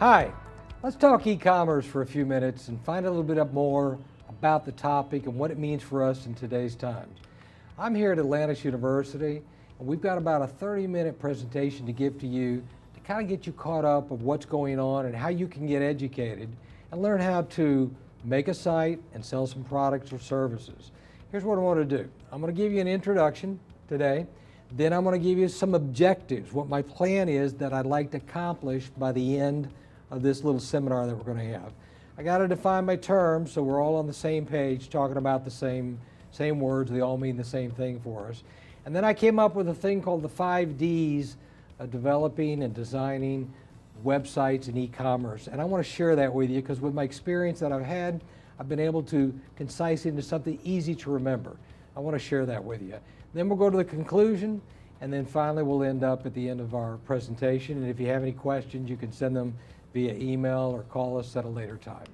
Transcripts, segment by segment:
Hi, let's talk e-commerce for a few minutes and find a little bit more about the topic and what it means for us in today's times. I'm here at Atlantis University, and we've got about a 30-minute presentation to give to you to kind of get you caught up of what's going on and how you can get educated and learn how to make a site and sell some products or services. Here's what I want to do. I'm going to give you an introduction today. Then I'm going to give you some objectives, what my plan is that I'd like to accomplish by the end of this little seminar that we're going to have. I got to define my terms so we're all on the same page talking about the same words. They all mean the same thing for us. And then I came up with a thing called the 5 Ds of developing and designing websites and e-commerce. And I want to share that with you because with my experience that I've had, I've been able to concise it into something easy to remember. I want to share that with you. Then we'll go to the conclusion, and then finally we'll end up at the end of our presentation. And if you have any questions, you can send them via email or call us at a later time.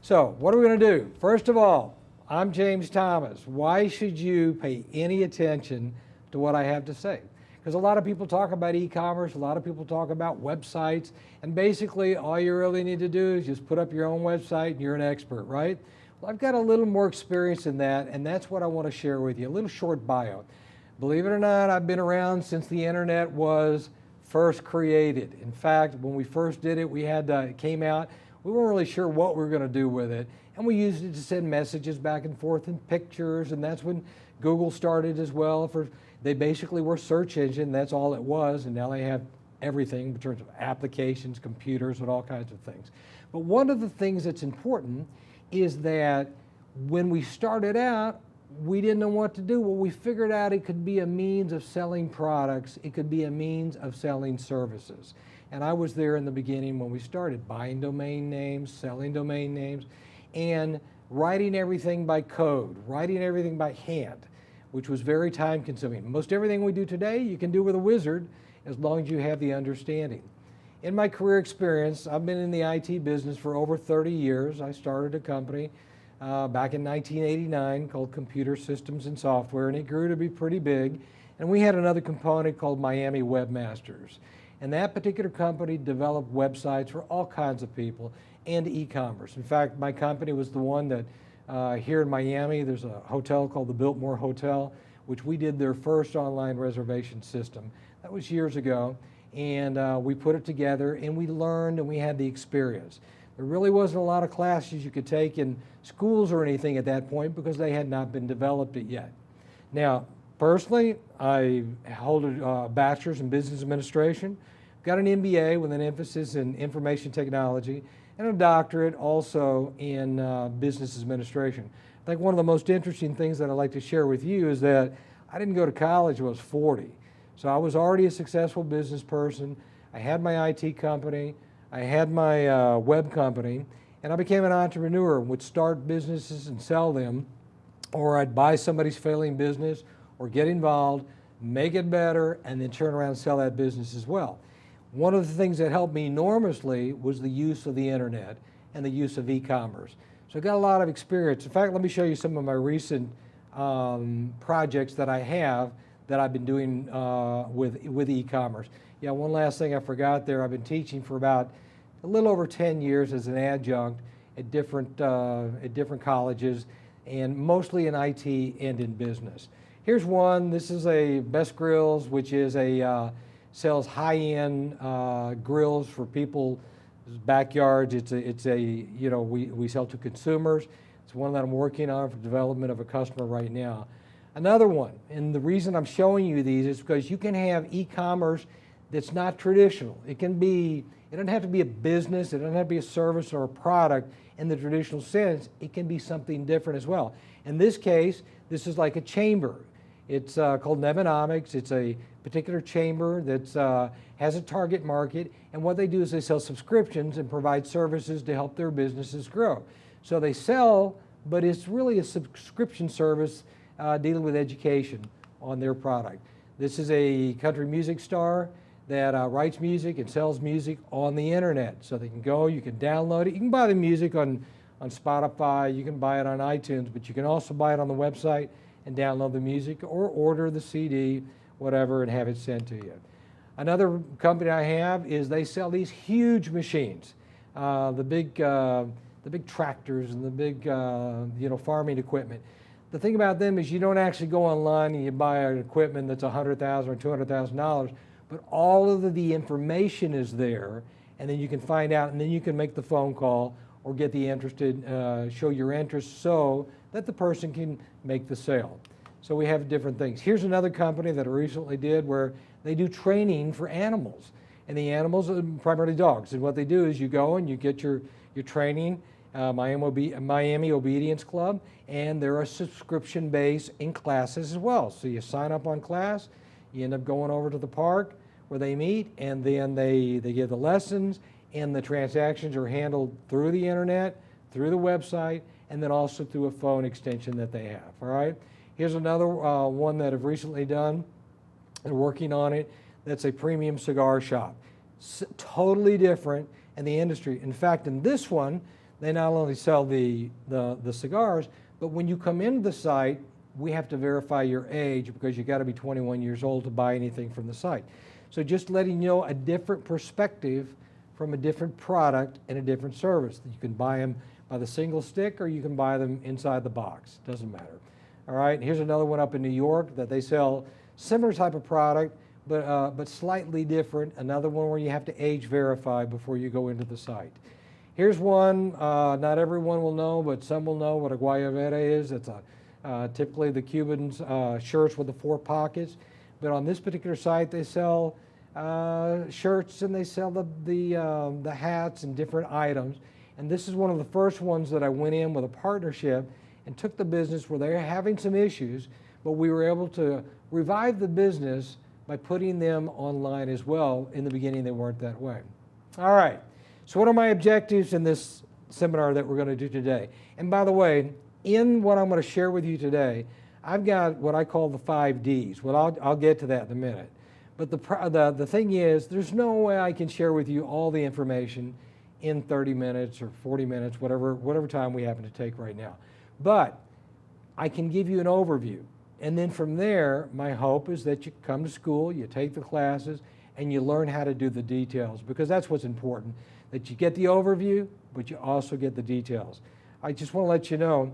So what are we going to do? First of all, I'm James Thomas. Why should you pay any attention to what I have to say? Because a lot of people talk about e-commerce, a lot of people talk about websites, and basically all you really need to do is just put up your own website and you're an expert, right? Well, I've got a little more experience in that, and that's what I want to share with you, a little short bio. Believe it or not, I've been around since the internet was first created. In fact, when we first did it, it came out, we weren't really sure what we were going to do with it, and we used it to send messages back and forth and pictures, and that's when Google started as well. They basically were a search engine, that's all it was, and now they have everything in terms of applications, computers, and all kinds of things. But one of the things that's important is that when we started out, we didn't know what to do. Well, we figured out it could be a means of selling products. It could be a means of selling services. And I was there in the beginning when we started buying domain names, selling domain names, and writing everything by code, writing everything by hand, which was very time consuming. Most everything we do today, you can do with a wizard as long as you have the understanding. In my career experience, I've been in the IT business for over 30 years. I started a company back in 1989 called Computer Systems and Software, and it grew to be pretty big. And we had another component called Miami Webmasters. And that particular company developed websites for all kinds of people and e-commerce. In fact, my company was the one that here in Miami, there's a hotel called the Biltmore Hotel, which we did their first online reservation system. That was years ago. And we put it together and we learned and we had the experience. There really wasn't a lot of classes you could take in schools or anything at that point because they had not been developed it yet. Now, personally, I hold a bachelor's in business administration, got an MBA with an emphasis in information technology, and a doctorate also in business administration. I think one of the most interesting things that I'd like to share with you is that I didn't go to college when I was 40. So I was already a successful business person. I had my IT company, I had my web company, and I became an entrepreneur and would start businesses and sell them, or I'd buy somebody's failing business or get involved, make it better, and then turn around and sell that business as well. One of the things that helped me enormously was the use of the internet and the use of e-commerce. So I got a lot of experience. In fact, let me show you some of my recent projects that I have that I've been doing with e-commerce. Yeah, one last thing I forgot there. I've been teaching for about a little over 10 years as an adjunct at different colleges, and mostly in IT and in business. Here's one. This is a Best Grills, which is sells high-end grills for people's backyards. We sell to consumers. It's one that I'm working on for development of a customer right now. Another one, and the reason I'm showing you these is because you can have e-commerce that's not traditional. It doesn't have to be a business, it doesn't have to be a service or a product in the traditional sense. It can be something different as well. In this case, this is like a chamber. It's called Nevonomics. It's a particular chamber that has a target market, and what they do is they sell subscriptions and provide services to help their businesses grow. So they sell, but it's really a subscription service dealing with education on their product. This is a country music star that writes music and sells music on the internet. So they can go, you can download it. You can buy the music on Spotify, you can buy it on iTunes, but you can also buy it on the website and download the music or order the CD, whatever, and have it sent to you. Another company I have is they sell these huge machines, the big tractors and the big farming equipment. The thing about them is you don't actually go online and you buy an equipment that's $100,000 or $200,000, but all of the information is there, and then you can find out, and then you can make the phone call or get the interested, show your interest so that the person can make the sale. So we have different things. Here's another company that I recently did where they do training for animals, and the animals are primarily dogs. And what they do is you go and you get your training, Miami Obedience Club, and they're a subscription base in classes as well. So you sign up on class, you end up going over to the park where they meet, and then they give the lessons, and the transactions are handled through the internet, through the website, and then also through a phone extension that they have, all right? Here's another one that I've recently done and working on it. That's a premium cigar shop. Totally different in the industry. In fact, in this one, they not only sell the cigars, but when you come into the site, we have to verify your age because you got to be 21 years old to buy anything from the site. So just letting you know a different perspective from a different product and a different service. You can buy them by the single stick or you can buy them inside the box. Doesn't matter. All right, here's another one up in New York that they sell similar type of product, but slightly different. Another one where you have to age verify before you go into the site. Here's one, not everyone will know, but some will know what a guayabera is. It's typically the Cubans' shirts with the 4 pockets. But on this particular site, they sell shirts and they sell the hats and different items. And this is one of the first ones that I went in with a partnership and took the business where they were having some issues, but we were able to revive the business by putting them online as well. In the beginning, they weren't that way. All right, so what are my objectives in this seminar that we're going to do today? And by the way, in what I'm going to share with you today, I've got what I call the 5 Ds. Well, I'll get to that in a minute. But the thing is, there's no way I can share with you all the information in 30 minutes or 40 minutes, whatever time we happen to take right now. But I can give you an overview. And then from there, my hope is that you come to school, you take the classes, and you learn how to do the details, because that's what's important, that you get the overview, but you also get the details. I just want to let you know,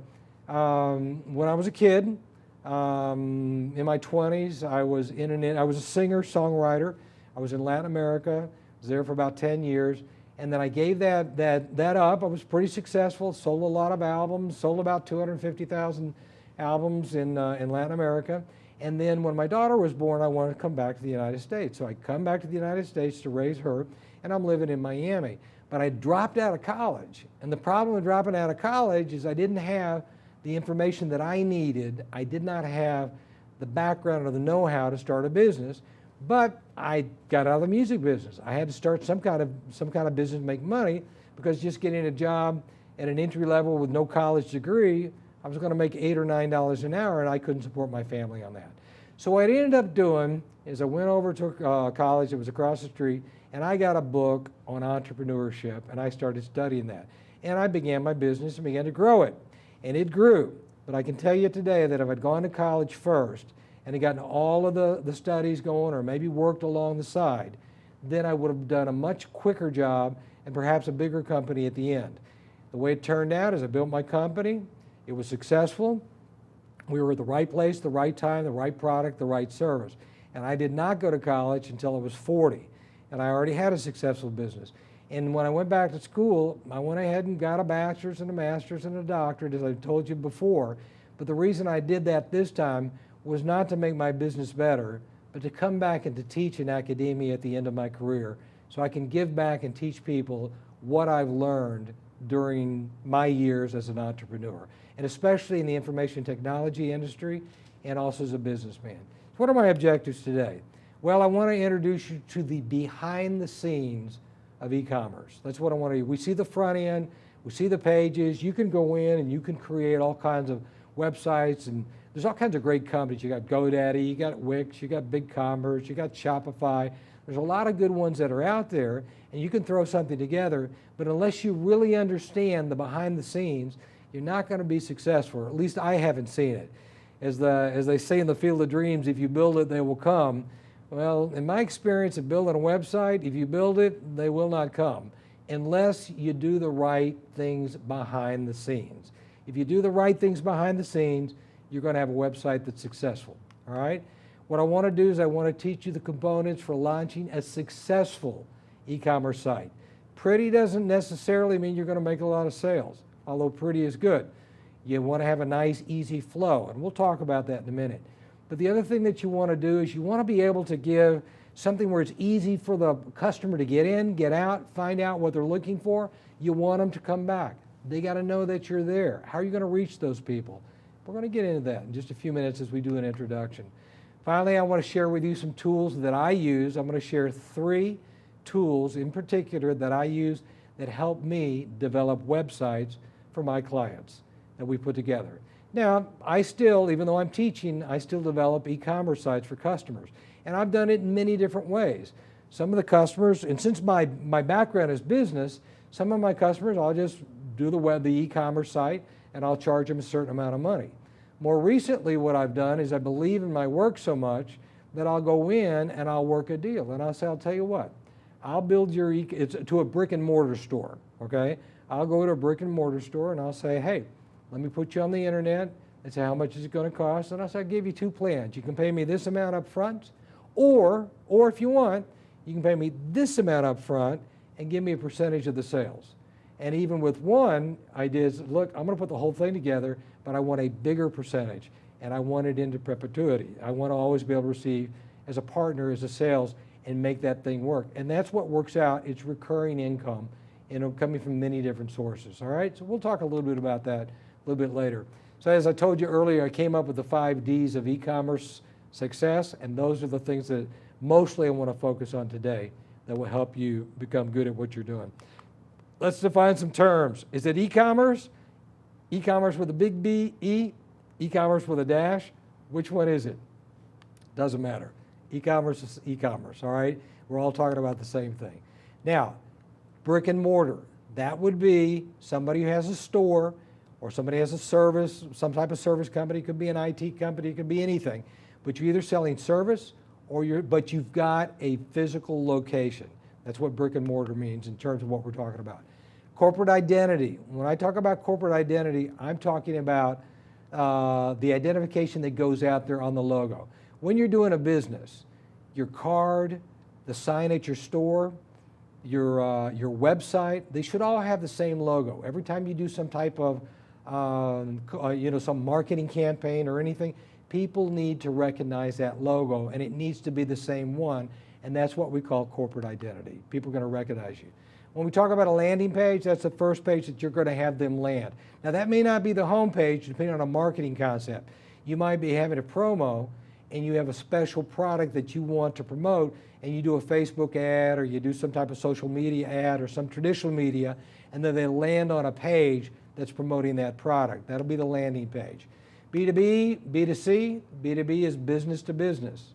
when I was a kid, in my 20s, I was a singer, songwriter. I was in Latin America, was there for about 10 years, and then I gave that up. I was pretty successful, sold a lot of albums, sold about 250,000 albums in Latin America. And then when my daughter was born, I wanted to come back to the United States. So I come back to the United States to raise her, and I'm living in Miami. But I dropped out of college. And the problem with dropping out of college is I didn't have the information that I needed. I did not have the background or the know-how to start a business, but I got out of the music business. I had to start some kind of business to make money, because just getting a job at an entry level with no college degree, I was going to make $8 or $9 an hour, and I couldn't support my family on that. So what I ended up doing is I went over to college that was across the street, and I got a book on entrepreneurship, and I started studying that. And I began my business and began to grow it. And it grew. But I can tell you today that if I'd gone to college first and had gotten all of the studies going, or maybe worked along the side, then I would have done a much quicker job and perhaps a bigger company at the end. The way it turned out is I built my company. It was successful. We were at the right place, the right time, the right product, the right service. And I did not go to college until I was 40. And I already had a successful business. And when I went back to school, I went ahead and got a bachelor's and a master's and a doctorate, as I told you before. But the reason I did that this time was not to make my business better, but to come back and to teach in academia at the end of my career, so I can give back and teach people what I've learned during my years as an entrepreneur, and especially in the information technology industry and also as a businessman. So what are my objectives today? Well, I want to introduce you to the behind the scenes of e-commerce. That's what I want to do. We see the front end, we see the pages. You can go in and you can create all kinds of websites, and there's all kinds of great companies. You got GoDaddy, you got Wix, you got BigCommerce, you got Shopify. There's a lot of good ones that are out there, and you can throw something together, but unless you really understand the behind the scenes, you're not going to be successful. At least I haven't seen it. As they say in the Field of Dreams, if you build it, they will come. Well, in my experience of building a website, if you build it, they will not come unless you do the right things behind the scenes. If you do the right things behind the scenes, you're going to have a website that's successful, all right? What I want to do is I want to teach you the components for launching a successful e-commerce site. Pretty doesn't necessarily mean you're going to make a lot of sales, although pretty is good. You want to have a nice, easy flow, and we'll talk about that in a minute. But the other thing that you want to do is you want to be able to give something where it's easy for the customer to get in, get out, find out what they're looking for. You want them to come back. They got to know that you're there. How are you going to reach those people? We're going to get into that in just a few minutes as we do an introduction. Finally, I want to share with you some tools that I use. I'm going to share 3 tools in particular that I use that help me develop websites for my clients that we put together. Now, I still, even though I'm teaching, I still develop e-commerce sites for customers. And I've done it in many different ways. Some of the customers, and since my background is business, some of my customers, I'll just do the e-commerce site, and I'll charge them a certain amount of money. More recently, what I've done is I believe in my work so much that I'll go in and I'll work a deal. And I'll say, I'll tell you what, I'll build your, it's to a brick and mortar store, okay? I'll go to a brick and mortar store and I'll say, hey, let me put you on the internet and say, how much is it going to cost? And I'll say, I'll give you 2 plans. You can pay me this amount up front, or if you want, you can pay me this amount up front and give me a percentage of the sales. And even with one, I did, look, I'm going to put the whole thing together, but I want a bigger percentage, and I want it into perpetuity. I want to always be able to receive as a partner, as a sales, and make that thing work. And that's what works out. It's recurring income, and coming from many different sources, all right? So we'll talk a little bit about that a little bit later. So as I told you earlier, I came up with the 5 Ds of e-commerce success, and those are the things that mostly I want to focus on today that will help you become good at what you're doing. Let's define some terms. Is it e-commerce? E-commerce with a big B, E? E-commerce with a dash? Which one is it? Doesn't matter. E-commerce is e-commerce, all right? We're all talking about the same thing. Now, brick and mortar. That would be somebody who has a store, or somebody has a service, some type of service company. It could be an IT company, it could be anything. But you're either selling service, but you've got a physical location. That's what brick and mortar means in terms of what we're talking about. Corporate identity. When I talk about corporate identity, I'm talking about the identification that goes out there on the logo. When you're doing a business, your card, the sign at your store, your website, they should all have the same logo. Every time you do some type of some marketing campaign or anything, people need to recognize that logo, and it needs to be the same one, and that's what we call corporate identity. People are going to recognize you. When we talk about a landing page, that's the first page that you're going to have them land. Now, that may not be the home page, depending on a marketing concept. You might be having a promo, and you have a special product that you want to promote, and you do a Facebook ad, or you do some type of social media ad, or some traditional media, and then they land on a page that's promoting that product. That'll be the landing page. B2B, B2C, B2B is business to business,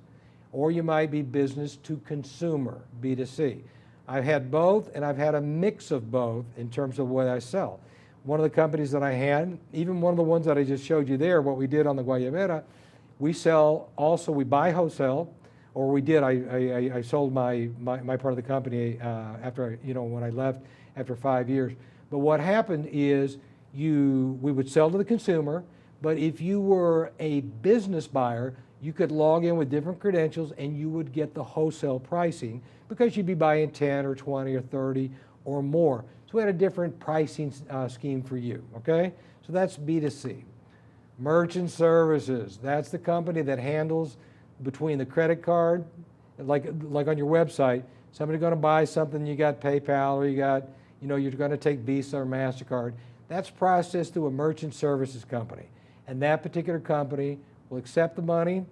or you might be business to consumer, B2C. I've had both, and I've had a mix of both in terms of what I sell. One of the companies that I had, even one of the ones that I just showed you there, what we did on the Guayabera, we sell also, we buy wholesale, or we did, I sold my part of the company after, when I left after 5 years. But what happened is we would sell to the consumer, but if you were a business buyer, you could log in with different credentials and you would get the wholesale pricing because you'd be buying 10 or 20 or 30 or more. So we had a different pricing scheme for you, okay? So that's B2C. Merchant services, that's the company that handles between the credit card, like on your website, somebody going to buy something, you got PayPal or you got, you're going to take Visa or MasterCard. That's processed through a merchant services company. And that particular company will accept the money,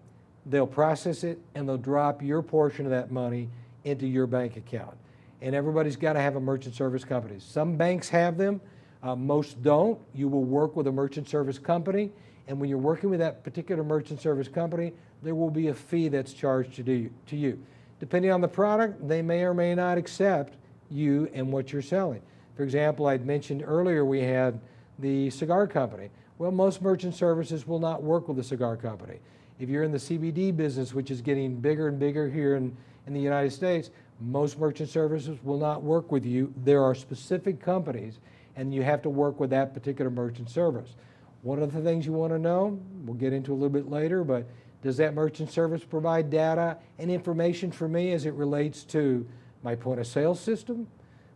they'll process it, and they'll drop your portion of that money into your bank account. And everybody's got to have a merchant service company. Some banks have them, most don't. You will work with a merchant service company, and when you're working with that particular merchant service company, there will be a fee that's charged to you. Depending on the product, they may or may not accept you and what you're selling. For example, I'd mentioned earlier we had the cigar company. Well, most merchant services will not work with a cigar company. If you're in the CBD business, which is getting bigger and bigger here in the United States, most merchant services will not work with you. There are specific companies, and you have to work with that particular merchant service. One of the things you want to know, we'll get into a little bit later, but does that merchant service provide data and information for me as it relates to my point of sale system,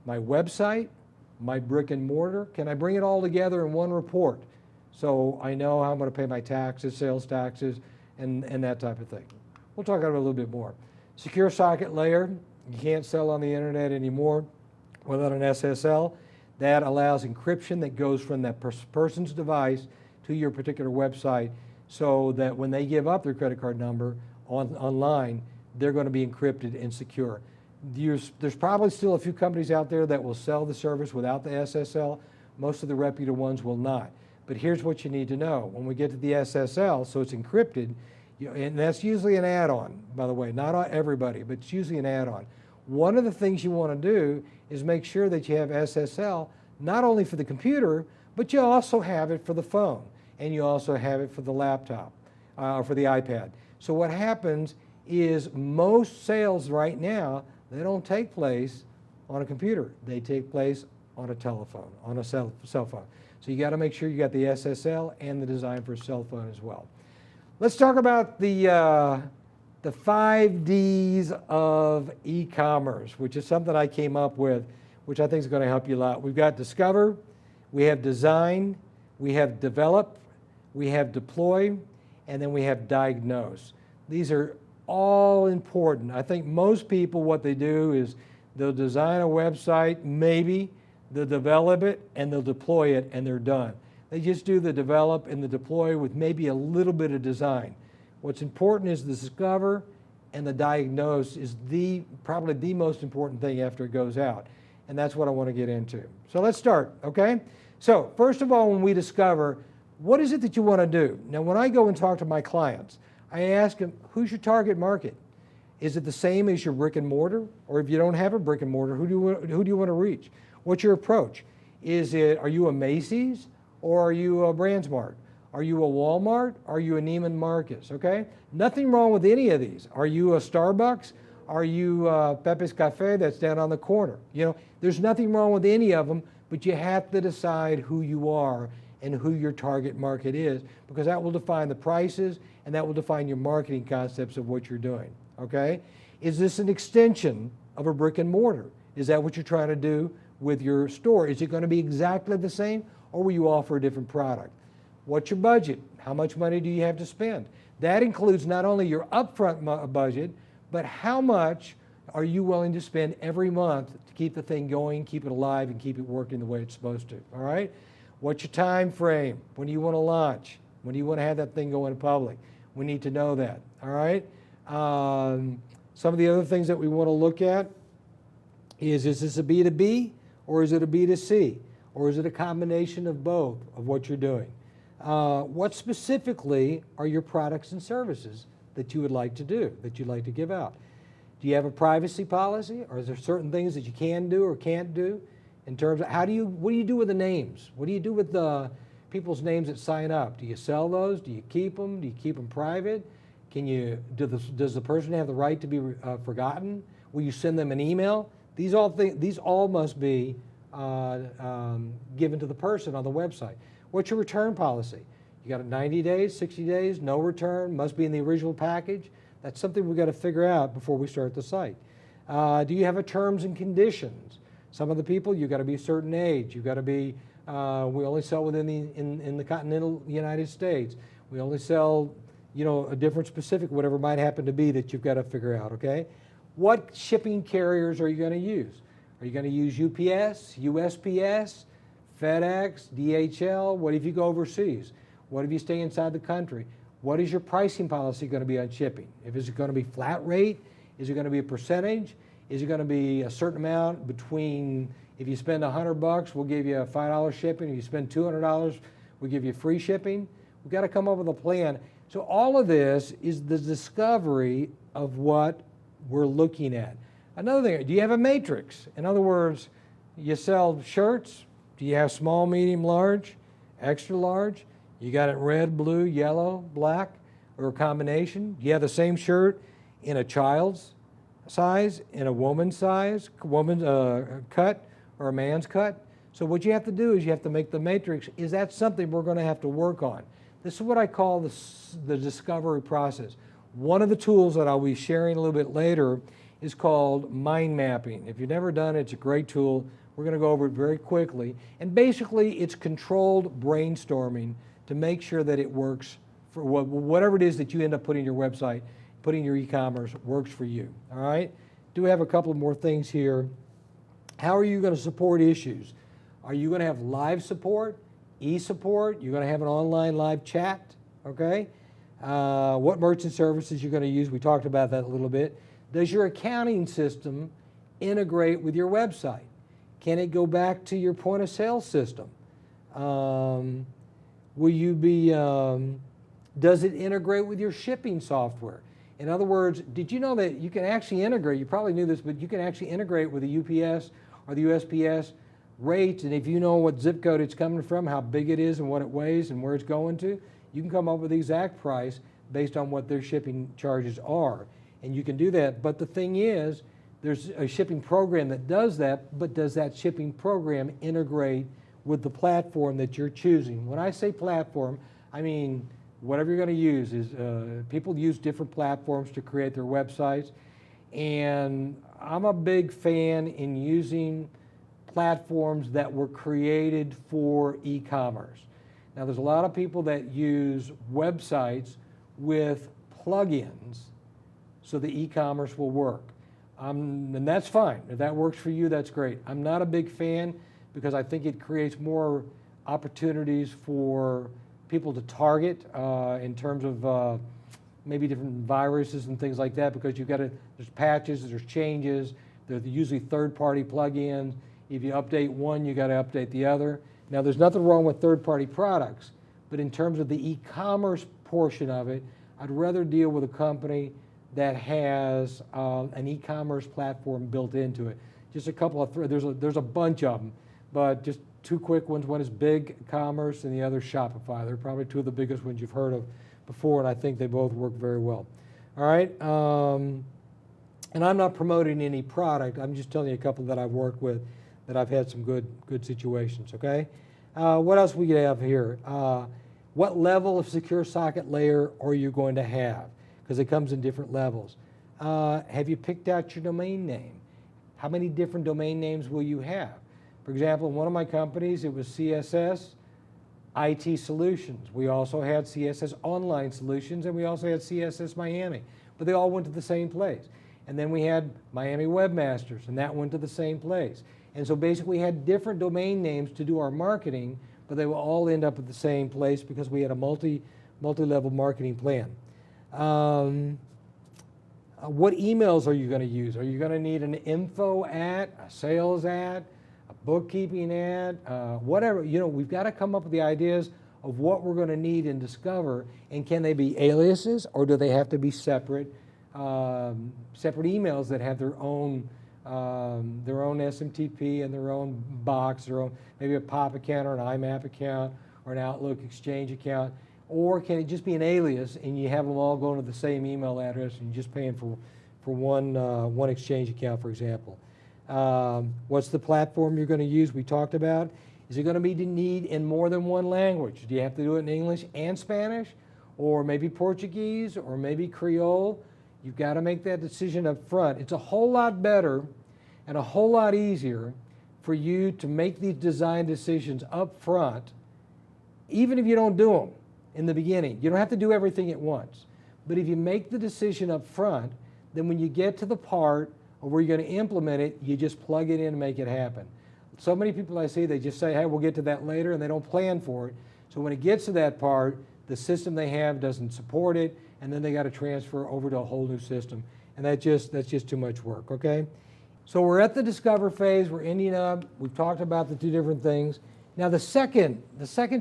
my website, my brick and mortar? Can I bring it all together in one report so I know how I'm going to pay my taxes, sales taxes, and that type of thing? We'll talk about it a little bit more. Secure socket layer. You can't sell on the internet anymore without an SSL. That allows encryption that goes from that person's device to your particular website, so that when they give up their credit card number online, they're going to be encrypted and secure. There's probably still a few companies out there that will sell the service without the SSL. Most of the reputable ones will not. But here's what you need to know. When we get to the SSL, so it's encrypted, and that's usually an add-on, by the way, not everybody, but it's usually an add-on. One of the things you want to do is make sure that you have SSL not only for the computer, but you also have it for the phone, and you also have it for the laptop, or for the iPad. So what happens is most sales right now, they don't take place on a computer. They take place on a telephone, on a cell phone. So you got to make sure you got the SSL and the design for a cell phone as well. Let's talk about the 5 Ds of e-commerce, which is something I came up with, which I think is going to help you a lot. We've got discover, we have design, we have develop, we have deploy, and then we have diagnose. These are all important. I think most people, what they do is they'll design a website, maybe, they'll develop it, and they'll deploy it, and they're done. They just do the develop and the deploy with maybe a little bit of design. What's important is the discover and the diagnose is probably the most important thing after it goes out. And that's what I want to get into. So let's start, okay? So first of all, when we discover, what is it that you want to do? Now, when I go and talk to my clients, I ask them, who's your target market? Is it the same as your brick and mortar? Or if you don't have a brick and mortar, who do you want to reach? What's your approach? Are you a Macy's or are you a BrandsMart? Are you a Walmart? Are you a Neiman Marcus? Okay? Nothing wrong with any of these. Are you a Starbucks? Are you Pepe's Cafe that's down on the corner? You know, there's nothing wrong with any of them, but you have to decide who you are and who your target market is, because that will define the prices and that will define your marketing concepts of what you're doing, okay? Is this an extension of a brick and mortar? Is that what you're trying to do with your store? Is it going to be exactly the same, or will you offer a different product? What's your budget? How much money do you have to spend? That includes not only your upfront budget, but how much are you willing to spend every month to keep the thing going, keep it alive, and keep it working the way it's supposed to, all right? What's your time frame? When do you want to launch? When do you want to have that thing go in public? We need to know that, all right? Some of the other things that we want to look at is this a B2B or is it a B2C? Or is it a combination of both of what you're doing? What specifically are your products and services that you would like to do, that you'd like to give out? Do you have a privacy policy, or is there certain things that you can do or can't do in terms of what do you do with the names? What do you do with the people's names that sign up? Do you sell those? Do you keep them? Do you keep them private? Does the person have the right to be forgotten? Will you send them an email? These all must be given to the person on the website. What's your return policy? You got it 90 days, 60 days, no return, must be in the original package. That's something we've got to figure out before we start the site. Do you have a terms and conditions? Some of the people, you've got to be a certain age. You've got to be, we only sell within in the continental United States. We only sell, a different specific, whatever might happen to be that you've got to figure out, okay? What shipping carriers are you going to use? Are you going to use UPS, USPS, FedEx, DHL? What if you go overseas? What if you stay inside the country? What is your pricing policy going to be on shipping? Is it going to be flat rate? Is it going to be a percentage? Is it going to be a certain amount between, if you spend $100, we'll give you a $5 shipping. If you spend $200, we'll give you free shipping. We've got to come up with a plan. So all of this is the discovery of what we're looking at. Another thing, do you have a matrix? In other words, you sell shirts. Do you have small, medium, large, extra large? You got it red, blue, yellow, black? or a combination. You have the same shirt in a child's size, in a woman's size, woman's cut, or a man's cut. So what you have to do is you have to make the matrix. Is that something we're going to have to work on? This is what I call the discovery process. One of the tools that I'll be sharing a little bit later is called mind mapping. If you've never done it, it's a great tool. We're going to go over it very quickly. And basically, it's controlled brainstorming to make sure that it works for whatever it is that you end up putting your website, putting your e-commerce works for you. All right? Do have a couple more things here. How are you going to support issues? Are you going to have live support, e-support? You're going to have an online live chat, okay? What merchant services you're going to use? We talked about that a little bit. Does your accounting system integrate with your website? Can it go back to your point of sale system? Will you be, does it integrate with your shipping software? In other words, did you know that you can actually integrate, you probably knew this, but you can actually integrate with the UPS or the USPS rates, and if you know what zip code it's coming from, how big it is and what it weighs and where it's going to, you can come up with the exact price based on what their shipping charges are. And you can do that, but the thing is, there's a shipping program that does that, but does that shipping program integrate with the platform that you're choosing? When I say platform, I mean whatever you're going to use. Is people use different platforms to create their websites, and I'm a big fan in using platforms that were created for e-commerce. Now, there's a lot of people that use websites with plugins so the e-commerce will work. And that's fine. If that works for you, that's great. I'm not a big fan because I think it creates more opportunities for people to target in terms of maybe different viruses and things like that, because you've got to, there's patches, there's changes, there's usually third-party plugins. If you update one, you got to update the other. Now, there's nothing wrong with third-party products, but in terms of the e-commerce portion of it, I'd rather deal with a company that has an e-commerce platform built into it. Just a couple of, there's a bunch of them, but just two quick ones. One is BigCommerce and the other Shopify. They're probably two of the biggest ones you've heard of before, and I think they both work very well. All right, and I'm not promoting any product. I'm just telling you a couple that I've worked with that I've had some good situations, okay? What else we have here? What level of secure socket layer are you going to have? Because it comes in different levels. Have you picked out your domain name? How many different domain names will you have? For example, in one of my companies, it was CSS IT Solutions. We also had CSS Online Solutions, and we also had CSS Miami, but they all went to the same place. And then we had Miami Webmasters, and that went to the same place. And so basically we had different domain names to do our marketing, but they will all end up at the same place because we had a multi-level marketing plan. What emails are you going to use? Are you going to need an info ad, a sales ad, a bookkeeping ad, whatever? You know, we've got to come up with the ideas of what we're going to need and discover, and can they be aliases, or do they have to be separate emails that have their own SMTP and their own box, their own, maybe a POP account or an IMAP account or an Outlook Exchange account? Or can it just be an alias and you have them all going to the same email address and you're just paying for one Exchange account, for example? What's the platform you're going to use? We talked about. Is it going to be need in more than one language? Do you have to do it in English and Spanish, or maybe Portuguese, or maybe Creole? You've got to make that decision up front. It's a whole lot better and a whole lot easier for you to make these design decisions up front, even if you don't do them in the beginning. You don't have to do everything at once. But if you make the decision up front, then when you get to the part of where you're going to implement it, you just plug it in and make it happen. So many people I see, they just say, hey, we'll get to that later, and they don't plan for it. So when it gets to that part, the system they have doesn't support it, and then they got to transfer over to a whole new system. And that's just too much work, okay? So we're at the discover phase, we're ending up, we've talked about the two different things. Now the second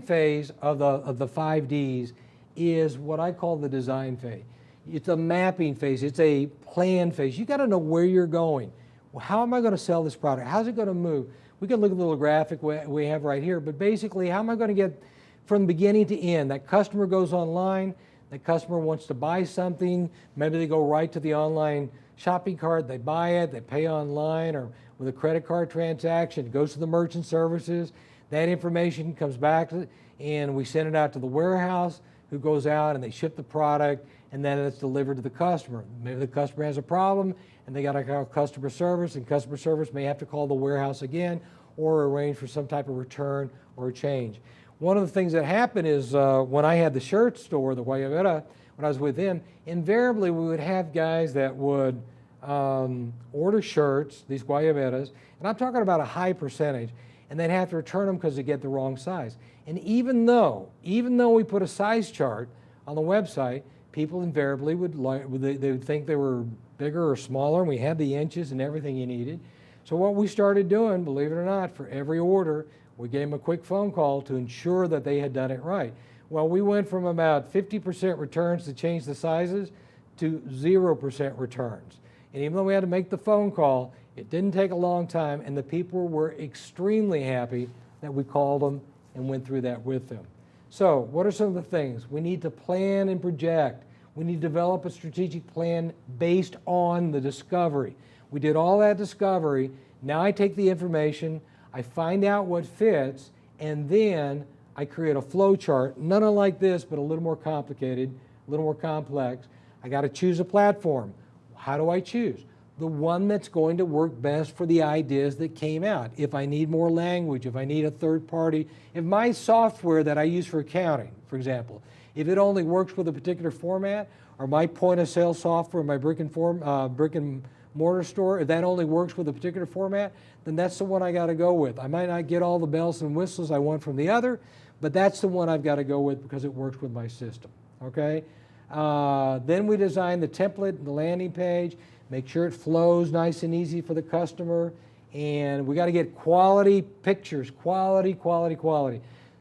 phase of the 5 Ds is what I call the design phase. It's a mapping phase, it's a plan phase. You got to know where you're going. Well, how am I going to sell this product? How's it going to move? We can look at the little graphic we have right here, but basically, how am I going to get from beginning to end? That customer goes online, The customer wants to buy something. Maybe they go right to the online shopping cart, they buy it, they pay online or with a credit card transaction, it goes to the merchant services. That information comes back and we send it out to the warehouse who goes out and they ship the product and then it's delivered to the customer. Maybe the customer has a problem and they got to call customer service, and customer service may have to call the warehouse again or arrange for some type of return or a change. One of the things that happened is when I had the shirt store, the Guayabera, when I was with them, invariably we would have guys that would order shirts, these Guayaberas, and I'm talking about a high percentage, and they'd have to return them because they get the wrong size. And even though we put a size chart on the website, people invariably they would think they were bigger or smaller, and we had the inches and everything you needed. So what we started doing, believe it or not, for every order, we gave them a quick phone call to ensure that they had done it right. Well, we went from about 50% returns to change the sizes to 0% returns. And even though we had to make the phone call, it didn't take a long time, and the people were extremely happy that we called them and went through that with them. So what are some of the things? We need to plan and project. We need to develop a strategic plan based on the discovery. We did all that discovery. Now I take the information, I find out what fits, and then I create a flow chart, none unlike this, but a little more complicated, a little more complex. I got to choose a platform. How do I choose? The one that's going to work best for the ideas that came out. If I need more language, if I need a third party, if my software that I use for accounting, for example, if it only works with a particular format, or my point of sale software, my brick and mortar store, if that only works with a particular format, then that's the one I got to go with. I might not get all the bells and whistles I want from the other, but that's the one I've got to go with because it works with my system, okay? Then we design the template, the landing page, make sure it flows nice and easy for the customer, and we got to get quality pictures, quality.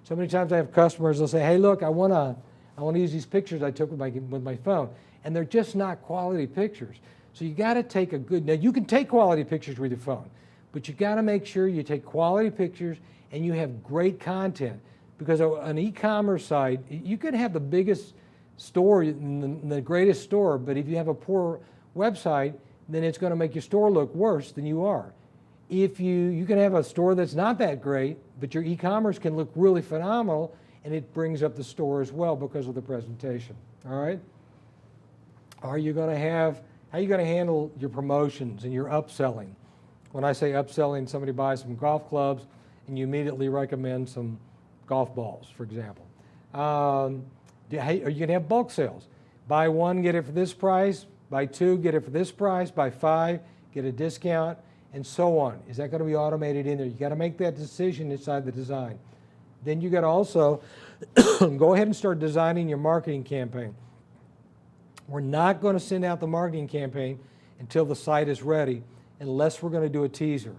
So many times I have customers, they'll say, hey, look, I want to use these pictures I took with my phone, and they're just not quality pictures. So you got to take a good, now you can take quality pictures with your phone, but you got to make sure you take quality pictures and you have great content, because an e-commerce site, you can have the biggest store, the greatest store, but if you have a poor website, then it's going to make your store look worse than you are. If you can have a store that's not that great, but your e-commerce can look really phenomenal, and it brings up the store as well because of the presentation. All right? How are you going to handle your promotions and your upselling? When I say upselling, somebody buys some golf clubs and you immediately recommend some golf balls, for example. Are you going to have bulk sales? Buy one, get it for this price. Buy two, get it for this price. Buy five, get a discount, and so on. Is that going to be automated in there? You got to make that decision inside the design. Then you got to also go ahead and start designing your marketing campaign. We're not going to send out the marketing campaign until the site is ready, unless we're going to do a teaser.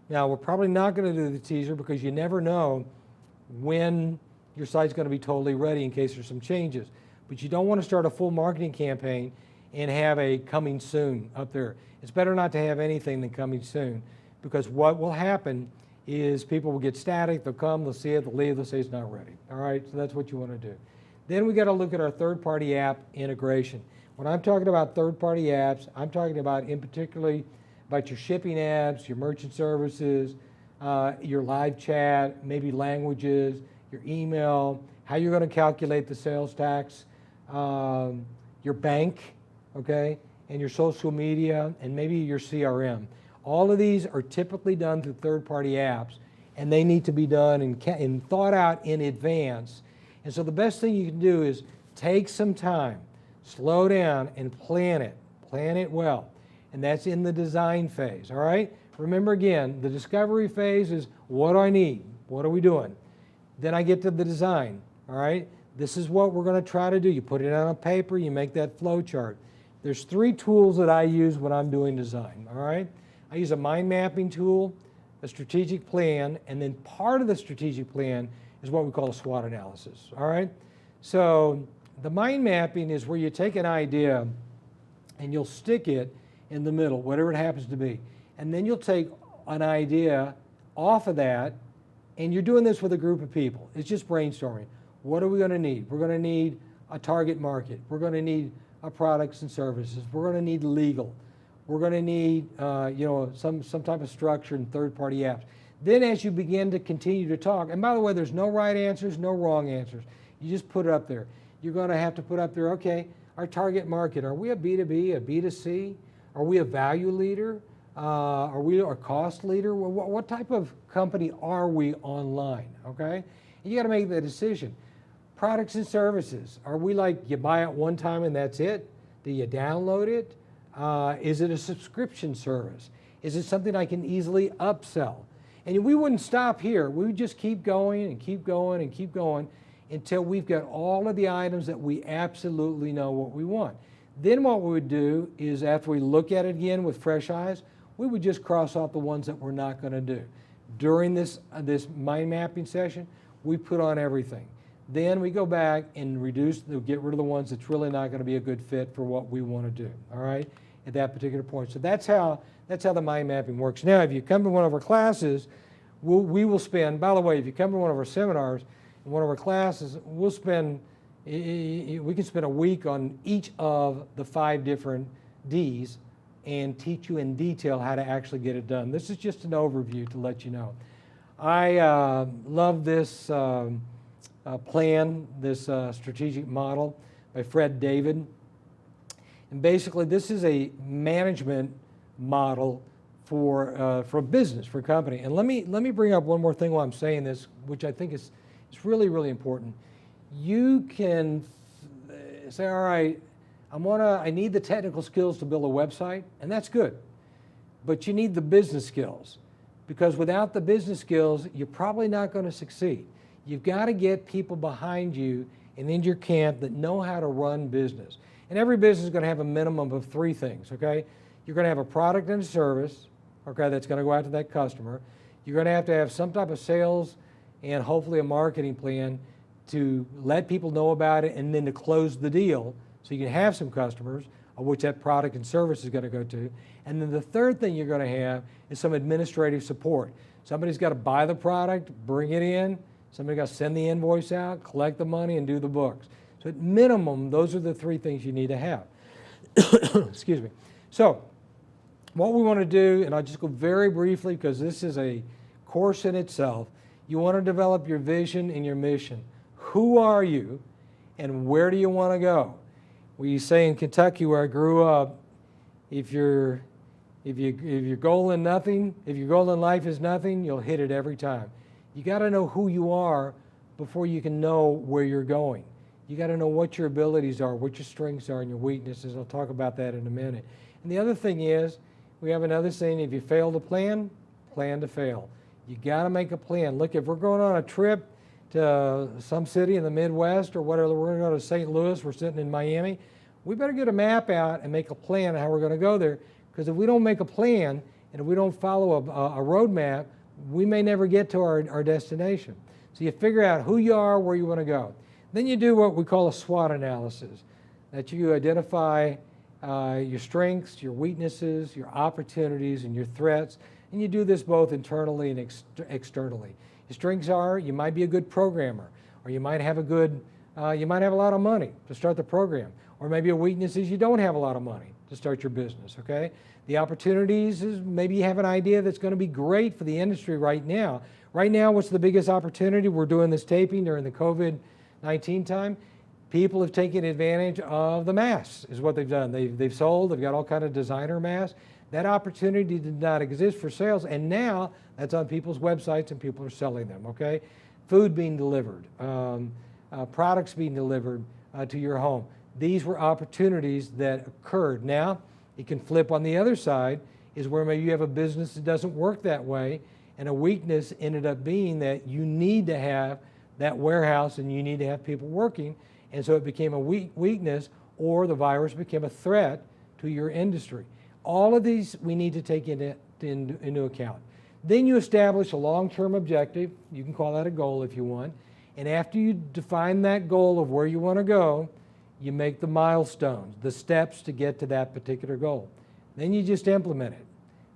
Now, we're probably not going to do the teaser because you never know when your site's going to be totally ready in case there's some changes. But you don't want to start a full marketing campaign and have a coming soon up there. It's better not to have anything than coming soon, because what will happen is people will get static, they'll come, they'll see it, they'll leave, they'll say it's not ready. All right, so that's what you want to do. Then we got to look at our third-party app integration. When I'm talking about third-party apps, I'm talking about in particularly about your shipping apps, your merchant services, your live chat, maybe languages, your email, how you're going to calculate the sales tax, your bank, okay, and your social media, and maybe your CRM. All of these are typically done through third-party apps, and they need to be done and thought out in advance. And so the best thing you can do is take some time, slow down, and plan it. Plan it well. And that's in the design phase, all right? Remember again, the discovery phase is what do I need? What are we doing? Then I get to the design, all right? This is what we're going to try to do. You put it on a paper, you make that flow chart. There's three tools that I use when I'm doing design, all right? I use a mind mapping tool, a strategic plan, and then part of the strategic plan is what we call a SWOT analysis, all right? So the mind mapping is where you take an idea and you'll stick it in the middle, whatever it happens to be. And then you'll take an idea off of that, and you're doing this with a group of people. It's just brainstorming. What are we going to need? We're going to need a target market. We're going to need products and services. We're going to need legal. We're going to need some type of structure and third-party apps. Then as you begin to continue to talk, and by the way, there's no right answers, no wrong answers. You just put it up there. You're going to have to put up there, okay, our target market. Are we a B2B, a B2C? Are we a value leader? Are we a cost leader? What type of company are we online, okay? And you got to make that decision. Products and services. Are we like you buy it one time and that's it? Do you download it? Is it a subscription service? Is it something I can easily upsell? And we wouldn't stop here. We would just keep going and keep going and keep going until we've got all of the items that we absolutely know what we want. Then what we would do is after we look at it again with fresh eyes, we would just cross off the ones that we're not going to do. During this mind mapping session, we put on everything. Then we go back and get rid of the ones that's really not going to be a good fit for what we want to do, all right, at that particular point. So that's how the mind mapping works. Now, if you come to one of our classes, we will spend, by the way, if you come to one of our seminars, in one of our classes, we can spend a week on each of the 5 different Ds and teach you in detail how to actually get it done. This is just an overview to let you know. I love this plan, this strategic model by Fred David. And basically, this is a management model for business, for a company. And let me bring up one more thing while I'm saying this, which I think is really, really important. You can say, all right, I need the technical skills to build a website, and that's good. But you need the business skills, because without the business skills, you're probably not going to succeed. You've got to get people behind you and in your camp that know how to run business. And every business is going to have a minimum of 3 things, okay? You're going to have a product and a service, okay, that's going to go out to that customer. You're going to have some type of sales and hopefully a marketing plan to let people know about it and then to close the deal so you can have some customers, of which that product and service is going to go to. And then the third thing you're going to have is some administrative support. Somebody's got to buy the product, bring it in, somebody's got to send the invoice out, collect the money, and do the books. So at minimum, those are the 3 things you need to have. Excuse me. So what we want to do, and I'll just go very briefly because this is a course in itself, you want to develop your vision and your mission. Who are you and where do you want to go? We say in Kentucky where I grew up, if your goal in life is nothing, you'll hit it every time. You got to know who you are before you can know where you're going. You got to know what your abilities are, what your strengths are and your weaknesses. I'll talk about that in a minute. And the other thing is, we have another saying, if you fail to plan to fail. You got to make a plan. Look, if we're going on a trip to some city in the Midwest or whatever, we're going to go to St. Louis, we're sitting in Miami, we better get a map out and make a plan on how we're going to go there, because if we don't make a plan and if we don't follow a roadmap, we may never get to our destination. So you figure out who you are, where you want to go. Then you do what we call a SWOT analysis, that you identify your strengths, your weaknesses, your opportunities, and your threats, and you do this both internally and externally. Your strengths are, you might be a good programmer, or you might have a lot of money to start the program, or maybe a weakness is you don't have a lot of money to start your business, okay? The opportunities is maybe you have an idea that's going to be great for the industry right now. Right now, what's the biggest opportunity? We're doing this taping during the COVID-19 time. People have taken advantage of the masks, is what they've done. They've sold, they've got all kind of designer masks. That opportunity did not exist for sales, and now that's on people's websites and people are selling them, okay? Food being delivered, products being delivered to your home. These were opportunities that occurred. Now, it can flip on the other side, is where maybe you have a business that doesn't work that way, and a weakness ended up being that you need to have that warehouse and you need to have people working, and so it became a weakness, or the virus became a threat to your industry. All of these we need to take into account. Then you establish a long-term objective. You can call that a goal if you want. And after you define that goal of where you want to go, you make the milestones, the steps to get to that particular goal. Then you just implement it.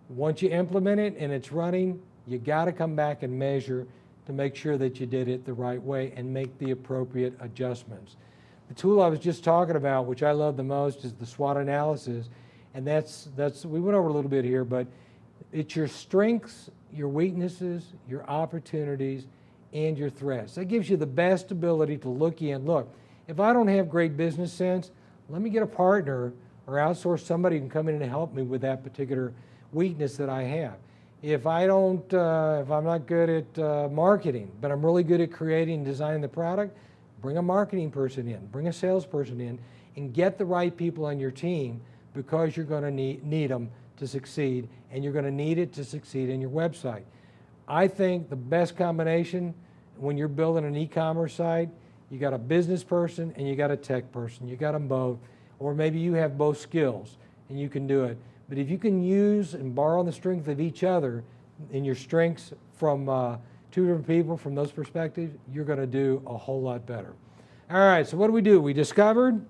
Once you implement it and it's running, you got to come back and measure to make sure that you did it the right way and make the appropriate adjustments. The tool I was just talking about, which I love the most, is the SWOT Analysis. And that's we went over a little bit here, but it's your strengths, your weaknesses, your opportunities, and your threats. That gives you the best ability to look, if I don't have great business sense, let me get a partner or outsource somebody who can come in and help me with that particular weakness that I have. If I don't, if I'm not good at marketing, but I'm really good at creating and designing the product, bring a marketing person in, bring a salesperson in, and get the right people on your team, because you're going to need them to succeed, and you're going to need it to succeed in your website. I think the best combination when you're building an e-commerce site, you got a business person and you got a tech person. You got them both, or maybe you have both skills and you can do it. But if you can use and borrow the strength of each other and your strengths from two different people from those perspectives, you're going to do a whole lot better. All right, so what do? We discovered,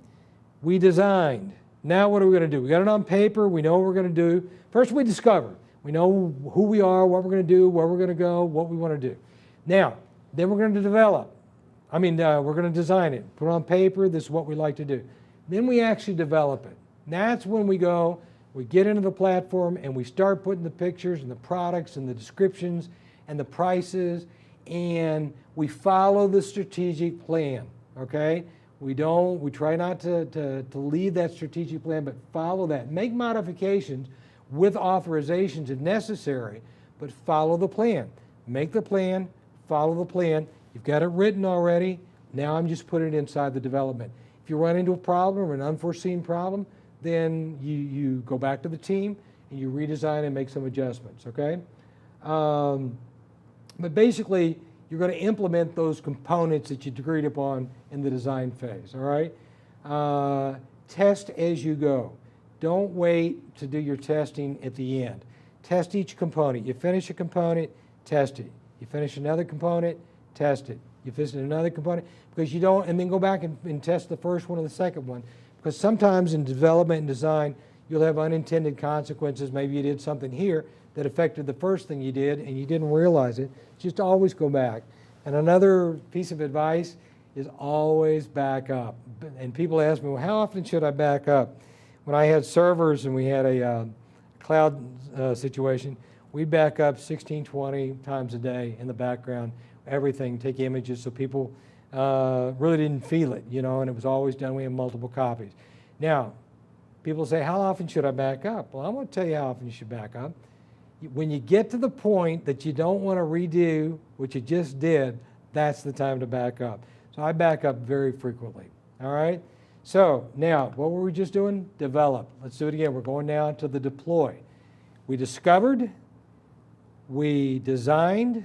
we designed. Now what are we going to do? We got it on paper. We know what we're going to do. First, we discover. We know who we are, what we're going to do, where we're going to go, what we want to do. Now, then we're going to develop. We're going to design it, put it on paper. This is what we like to do. Then we actually develop it. That's when we go, we get into the platform and we start putting the pictures and the products and the descriptions and the prices, and we follow the strategic plan, okay? We try not to leave that strategic plan, but follow that. Make modifications with authorizations if necessary, but follow the plan. Make the plan, follow the plan. You've got it written already. Now I'm just putting it inside the development. If you run into a problem or an unforeseen problem, then you go back to the team and you redesign and make some adjustments, okay? But basically, you're going to implement those components that you agreed upon in the design phase, all right? Test as you go. Don't wait to do your testing at the end. Test each component. You finish a component, test it. You finish another component, test it. You finish another component, because you don't, and then go back and test the first one or the second one. Because sometimes in development and design, you'll have unintended consequences. Maybe you did something here that affected the first thing you did and you didn't realize it. Just always go back. And another piece of advice is always back up. And people ask me, well, how often should I back up? When I had servers and we had a cloud situation, we'd back up 16, 20 times a day in the background, everything, take images so people really didn't feel it, and it was always done. We had multiple copies. Now, people say, how often should I back up? Well, I'm going to tell you how often you should back up. When you get to the point that you don't want to redo what you just did, that's the time to back up. So I back up very frequently, all right? So now, what were we just doing? Develop. Let's do it again. We're going now to the deploy. We discovered, we designed,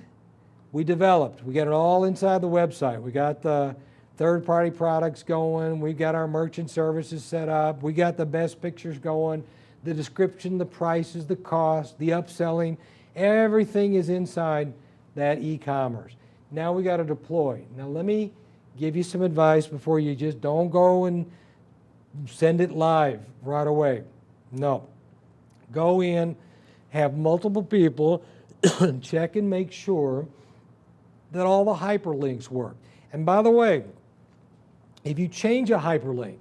we developed. We got it all inside the website. We got the third-party products going. We got our merchant services set up. We got the best pictures going. The description, the prices, the cost, the upselling, everything is inside that e-commerce. Now we got to deploy. Now let me give you some advice before you just don't go and send it live right away. No. Go in, have multiple people check and make sure that all the hyperlinks work. And by the way, if you change a hyperlink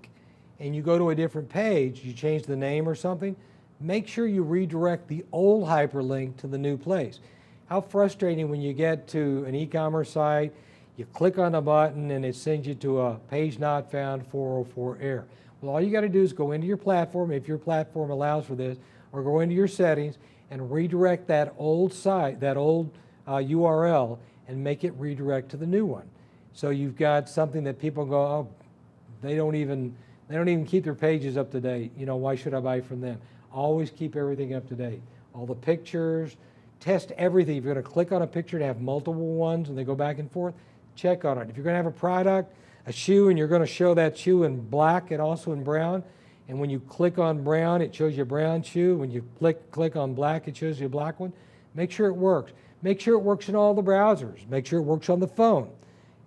and you go to a different page, you change the name or something, make sure you redirect the old hyperlink to the new place. How frustrating when you get to an e-commerce site, you click on a button and it sends you to a page not found 404 error. Well, all you got to do is go into your platform, if your platform allows for this, or go into your settings and redirect that old site, that old URL, and make it redirect to the new one. So you've got something that people go, oh, they don't even keep their pages up to date. Why should I buy from them? Always keep everything up to date. All the pictures, test everything. If you're going to click on a picture to have multiple ones and they go back and forth, check on it. If you're going to have a product, a shoe, and you're going to show that shoe in black and also in brown, and when you click on brown, it shows you a brown shoe. When you click on black, it shows you a black one. Make sure it works. Make sure it works in all the browsers. Make sure it works on the phone.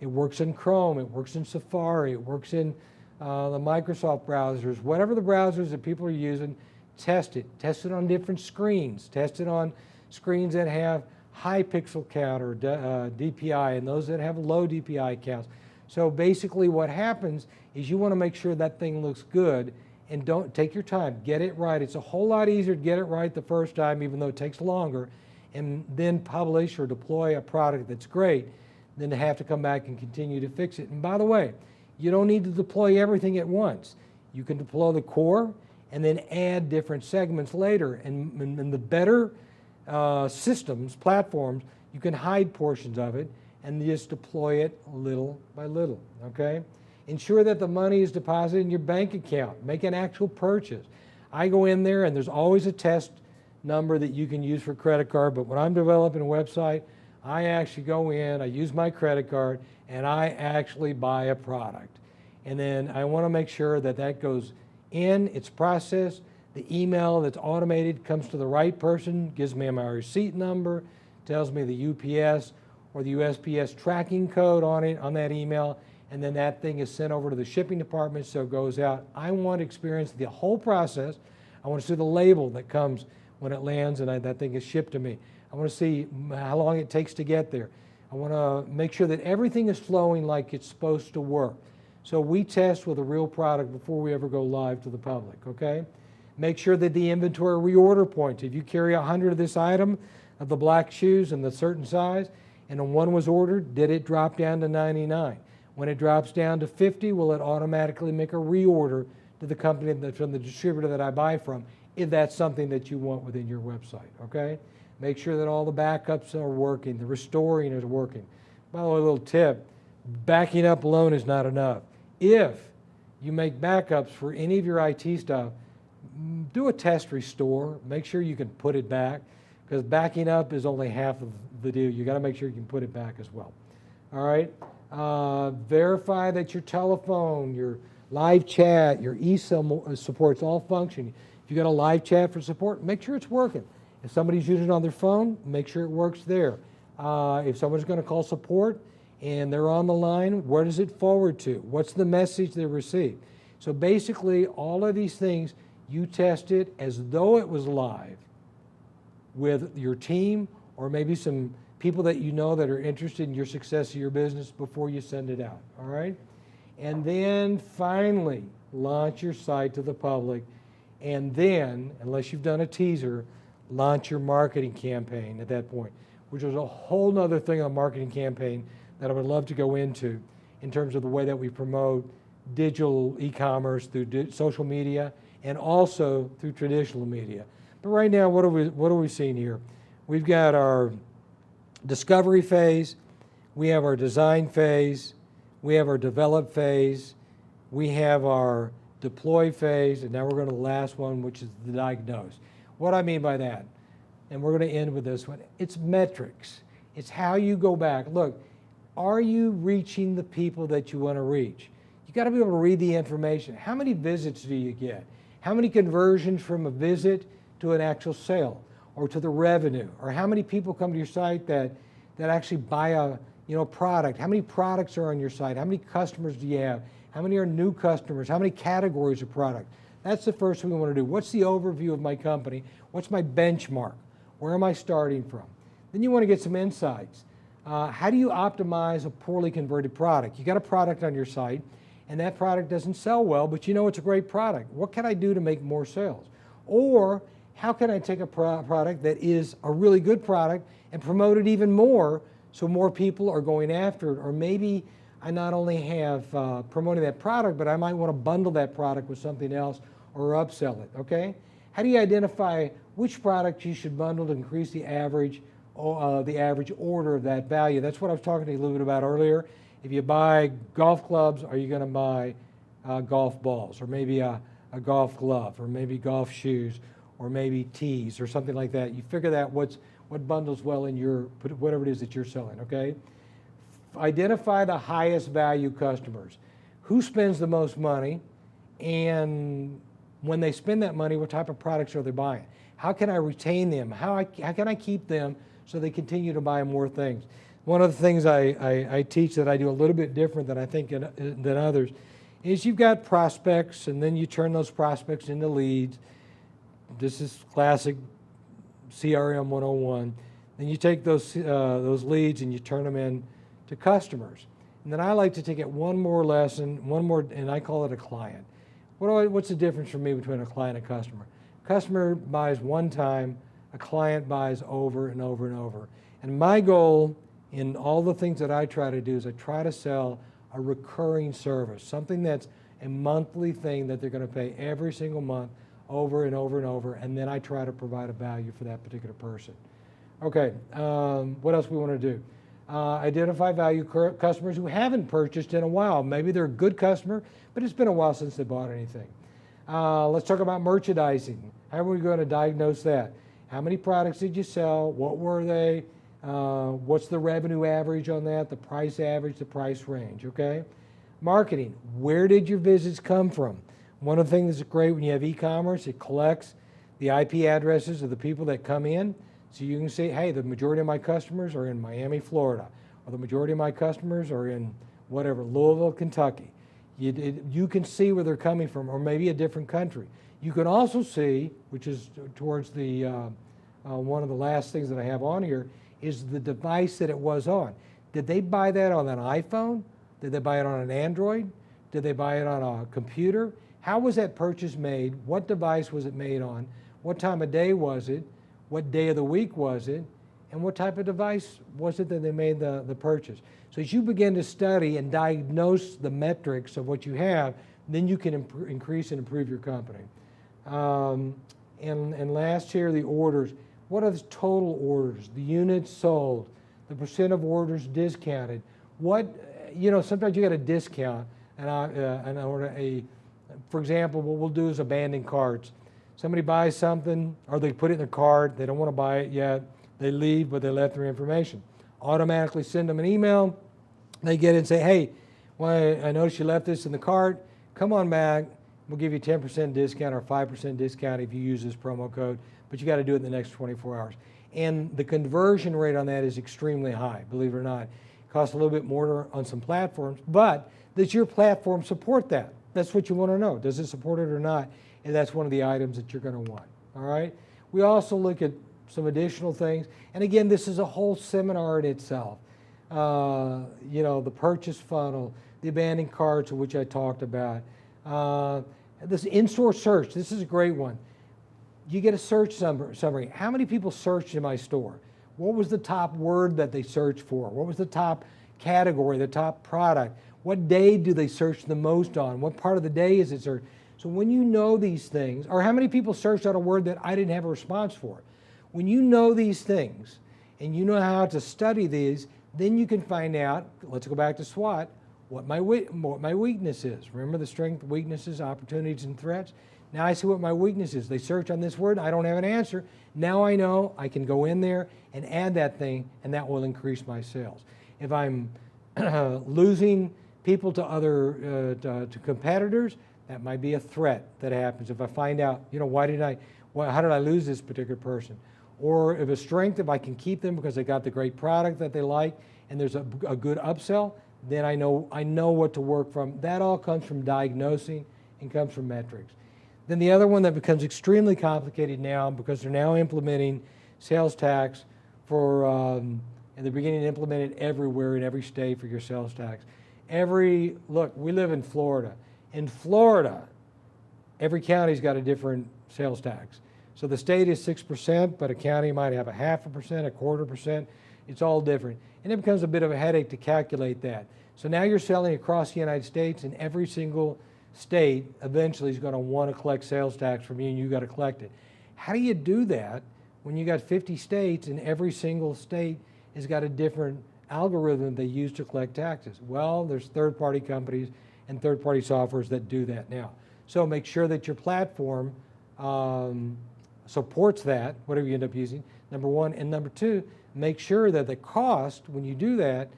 It works in Chrome. It works in Safari. It works in the Microsoft browsers. Whatever the browsers that people are using, test it. Test it on different screens. Test it on screens that have high pixel count or DPI and those that have low DPI counts. So basically what happens is you want to make sure that thing looks good, and don't take your time, get it right. It's a whole lot easier to get it right the first time, even though it takes longer, and then publish or deploy a product that's great than to have to come back and continue to fix it. And by the way, you don't need to deploy everything at once. You can deploy the core and then add different segments later. And the better systems, platforms, you can hide portions of it and just deploy it little by little, okay? Ensure that the money is deposited in your bank account. Make an actual purchase. I go in there and there's always a test number that you can use for credit card, but when I'm developing a website, I actually go in, I use my credit card, and I actually buy a product. And then I want to make sure that that goes in, it's processed, the email that's automated comes to the right person, gives me my receipt number, tells me the UPS or the USPS tracking code on it, on that email, and then that thing is sent over to the shipping department, so it goes out. I want to experience the whole process. I want to see the label that comes when it lands and that thing is shipped to me. I want to see how long it takes to get there. I want to make sure that everything is flowing like it's supposed to work. So we test with a real product before we ever go live to the public, okay? Make sure that the inventory reorder points. If you carry 100 of this item, of the black shoes in the certain size, and one was ordered, did it drop down to 99? When it drops down to 50, will it automatically make a reorder to the company from the distributor that I buy from, if that's something that you want within your website, okay? Make sure that all the backups are working, the restoring is working. By the way, a little tip, backing up alone is not enough. If you make backups for any of your IT stuff, do a test restore, make sure you can put it back, because backing up is only half of the deal. You got to make sure you can put it back as well. All right? Verify that your telephone, your live chat, your e-cell supports all function. If you got a live chat for support, make sure it's working. If somebody's using it on their phone, make sure it works there. If someone's going to call support and they're on the line, where does it forward to? What's the message they receive? So basically, all of these things, you test it as though it was live with your team or maybe some people that you know that are interested in your success of your business before you send it out, all right? And then finally, launch your site to the public, and then, unless you've done a teaser, launch your marketing campaign at that point, which is a whole nother thing on marketing campaign that I would love to go into in terms of the way that we promote digital e-commerce through social media and also through traditional media. But right now, what are we seeing here? We've got our discovery phase, we have our design phase, we have our develop phase, we have our deploy phase, and now we're going to the last one, which is the diagnose. What I mean by that, and we're going to end with this one, it's metrics. It's how you go back. Look, are you reaching the people that you want to reach? You got to be able to read the information. How many visits do you get? How many conversions from a visit to an actual sale or to the revenue? Or how many people come to your site that actually buy a product? How many products are on your site? How many customers do you have? How many are new customers? How many categories of product? That's the first thing we want to do. What's the overview of my company? What's my benchmark? Where am I starting from? Then you want to get some insights. How do you optimize a poorly converted product? You got a product on your site, and that product doesn't sell well, but you know it's a great product. What can I do to make more sales? Or how can I take a product that is a really good product and promote it even more so more people are going after it? Or maybe I not only have promoting that product, but I might want to bundle that product with something else or upsell it, okay? How do you identify which product you should bundle to increase the average order of that value? That's what I was talking to you a little bit about earlier. If you buy golf clubs, are you going to buy golf balls, or maybe a golf glove, or maybe golf shoes, or maybe tees, or something like that? You figure out what bundles well in your, whatever it is that you're selling, okay? Identify the highest value customers. Who spends the most money, and when they spend that money, what type of products are they buying? How can I retain them? How can I keep them so they continue to buy more things? One of the things I teach that I do a little bit different than I think than others is you've got prospects, and then you turn those prospects into leads. This is classic CRM 101. Then you take those leads and you turn them into customers. And then I like to take it one more lesson, and I call it a client. What's the difference for me between a client and a customer? Customer buys one time, a client buys over and over and over. And my goal in all the things that I try to do is I try to sell a recurring service, something that's a monthly thing that they're going to pay every single month over and over and over, and then I try to provide a value for that particular person. Okay, what else we want to do? Identify value customers who haven't purchased in a while. Maybe they're a good customer, but it's been a while since they bought anything. Let's talk about merchandising. How are we going to diagnose that? How many products did you sell? What were they? What's the revenue average on that? The price average, the price range, okay? Marketing, where did your visits come from? One of the things that's great when you have e-commerce, it collects the IP addresses of the people that come in. So you can say, hey, the majority of my customers are in Miami, Florida, or the majority of my customers are in whatever, Louisville, Kentucky. You can see where they're coming from, or maybe a different country. You can also see, which is towards the one of the last things that I have on here, is the device that it was on. Did they buy that on an iPhone? Did they buy it on an Android? Did they buy it on a computer? How was that purchase made? What device was it made on? What time of day was it? What day of the week was it? And what type of device was it that they made the purchase? So as you begin to study and diagnose the metrics of what you have, then you can increase and improve your company. And last here, the orders. What are the total orders? The units sold, the percent of orders discounted. Sometimes you got a discount, for example, what we'll do is abandon carts. Somebody buys something, or they put it in their cart, they don't want to buy it yet, they leave, but they left their information. Automatically send them an email, they get it and say, hey, well, I noticed you left this in the cart, come on back, we'll give you 10% discount or 5% discount if you use this promo code, but you got to do it in the next 24 hours. And the conversion rate on that is extremely high, believe it or not. It costs a little bit more on some platforms, but does your platform support that? That's what you want to know. Does it support it or not? And that's one of the items that you're going to want. All right. We also look at some additional things. And again, this is a whole seminar in itself. The purchase funnel, the abandoned carts, of which I talked about. This in-store search, this is a great one. You get a search summary. How many people searched in my store? What was the top word that they searched for? What was the top category, the top product? What day do they search the most on? What part of the day is it searched? So when you know these things, or how many people searched on a word that I didn't have a response for? When you know these things and you know how to study these, then you can find out, let's go back to SWOT, what my weakness is. Remember the strength, weaknesses, opportunities, and threats? Now I see what my weakness is. They search on this word, I don't have an answer. Now I know I can go in there and add that thing, and that will increase my sales. If I'm losing people to other to competitors, that might be a threat that happens. If I find out, how did I lose this particular person? Or if a strength, if I can keep them because they got the great product that they like and there's a good upsell, then I know what to work from. That all comes from diagnosing and comes from metrics. Then the other one that becomes extremely complicated now, because they're now implementing sales tax and they're beginning to implement it everywhere in every state for your sales tax. Look, we live in Florida. In Florida, every county's got a different sales tax. So the state is 6%, but a county might have a 0.5%, a 1/4%. It's all different. And it becomes a bit of a headache to calculate that. So now you're selling across the United States, and every single state eventually is going to want to collect sales tax from you, and you got to collect it. How do you do that when you got 50 states and every single state has got a different algorithm they use to collect taxes? Well, there's third-party companies and third-party softwares that do that now. So make sure that your platform supports that, whatever you end up using, number one. And number two, make sure that the cost, when you do that,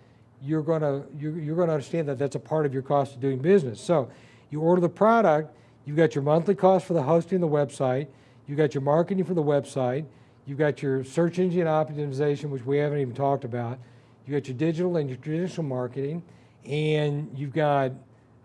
you're going to understand that that's a part of your cost of doing business. So you order the product, you've got your monthly cost for the hosting of the website, you've got your marketing for the website, you've got your search engine optimization, which we haven't even talked about, you've got your digital and your traditional marketing, and you've got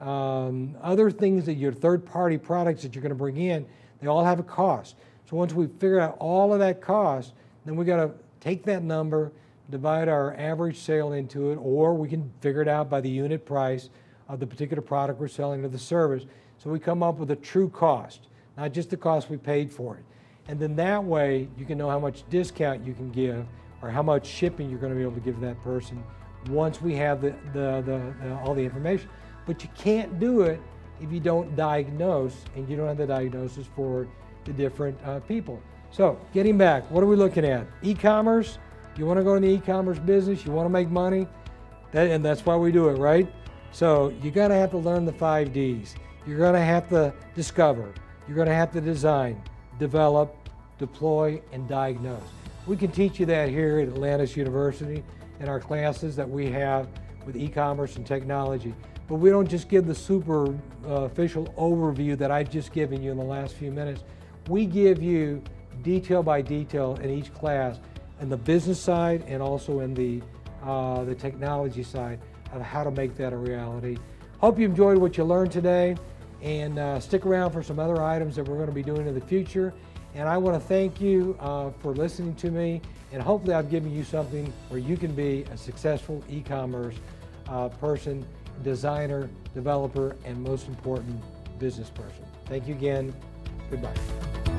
other things that your third-party products that you're going to bring in, they all have a cost. So once we figure out all of that cost, then we got to take that number, divide our average sale into it, or we can figure it out by the unit price of the particular product we're selling or the service. So we come up with a true cost, not just the cost we paid for it. And then that way you can know how much discount you can give or how much shipping you're going to be able to give that person once we have all the information. But you can't do it if you don't diagnose, and you don't have the diagnosis for the different people. So getting back, what are we looking at? E-commerce. You want to go in the e-commerce business, you want to make money, and that's why we do it, right? So you're going to have to learn the 5 Ds. You're going to have to discover. You're going to have to design, develop, deploy, and diagnose. We can teach you that here at Atlantis University in our classes that we have with e-commerce and technology. But we don't just give the superficial overview that I've just given you in the last few minutes. We give you detail by detail in each class, in the business side and also in the technology side of how to make that a reality. Hope you enjoyed what you learned today, and stick around for some other items that we're going to be doing in the future. And I want to thank you for listening to me, and hopefully I've given you something where you can be a successful e-commerce person, designer, developer, and most important, business person. Thank you again. Goodbye.